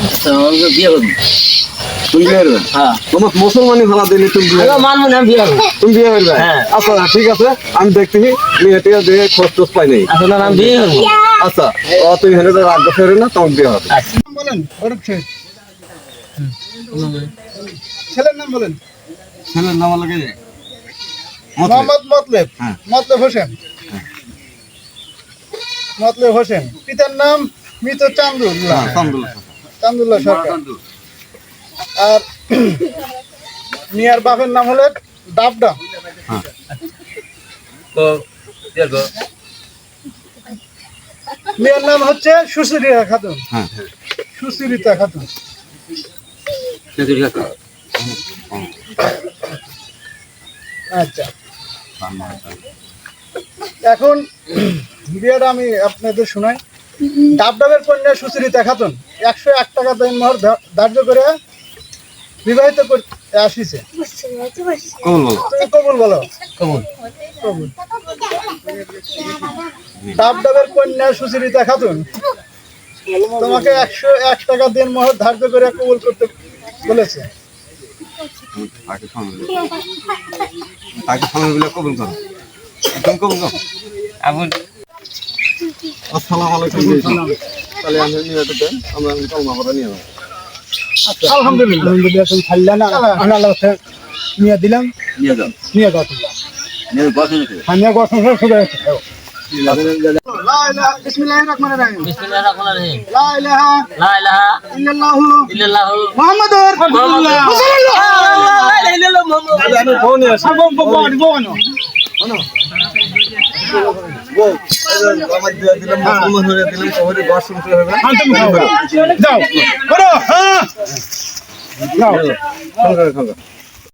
আচ্ছা আমাকে বিয়ে করুন। তুমি বিয়ে করবে? হ্যাঁ তোমার মুসলমানি ভাড়া দিলে তুমি বিয়ে আগে মানবো না, আমি বিয়ে করবো। তুমি বিয়ে করবে? হ্যাঁ। আচ্ছা ঠিক আছে, আমি দেখতেছি মেয়েটিকে দিয়ে খোঁজ টোজ পাই নাই। আসলে আমি বিয়ে করবো। আচ্ছা তুমি হেরে রাজ্য ফেরে না, তোমার বিয়ে হবে। বলেন অরূপ শেখ। ছেলের নাম বলেন। ছেলের নাম লাগে মোহাম্মদ মতলেব। হ্যাঁ। মতলেব হোসেন। মতলেব হোসেন। পিতার নাম মৃত চান্দুল্লাহ। চান্দুল্লাহ সরকার। আর মিয়ার বাপের নাম হলো ডাবডা। মেয়ের নাম হচ্ছে সুচরিতা খাতুন। হ্যাঁ। সুচরিতা খাতুন। আচ্ছা এখন বিয়েটা আমি আপনাদের শোনাই। ডাবডাবের কন্যা সুচরিতা খাতুন 101 টাকা দেনমোহর ধার্য করে বিবাহিত করতে আসিছে। তুমি কবুল বলো। কবুল। কবুল। ডাবডাবের কন্যা সুচরিতা খাতুন তোমাকে 101 টাকা দেনমোহর ধার্য করে কবুল করতে বলেছে। তাকে সালাম বলে কবুল করো। তুমি কবুল করো। আসসালামু আলাইকুম। তাহলে আমি নিয়ে যেতে আমরা কলমা পড়া নিয়ে যাবো। আলহামদুলিল্লাহ। তুমি ছাড়লে না, আল্লাহ নিয়ে দিলাম। নিয়ে যাও। নিয়ে যাও তোমরা। নিয়ে বসে নিতে। আমি গঠন শুরু হয়েছে। লা ইলাহা বিসমিল্লাহির রাহমানির রাহিম। বিসমিল্লাহির রাহমানির রাহিম। লা ইলাহা লা ইলাহা ইল্লাল্লাহু ইল্লাল্লাহু মুহাম্মাদুর রাসূলুল্লাহ। আমি ফোন নিয়ে আসি। আমার দিয়ে দিলাম, মুসলমান হয়ে দিলাম, শহরে ঘর সংসার হবে। যাও করো। হ্যাঁ যাও। সংসারে খাবে।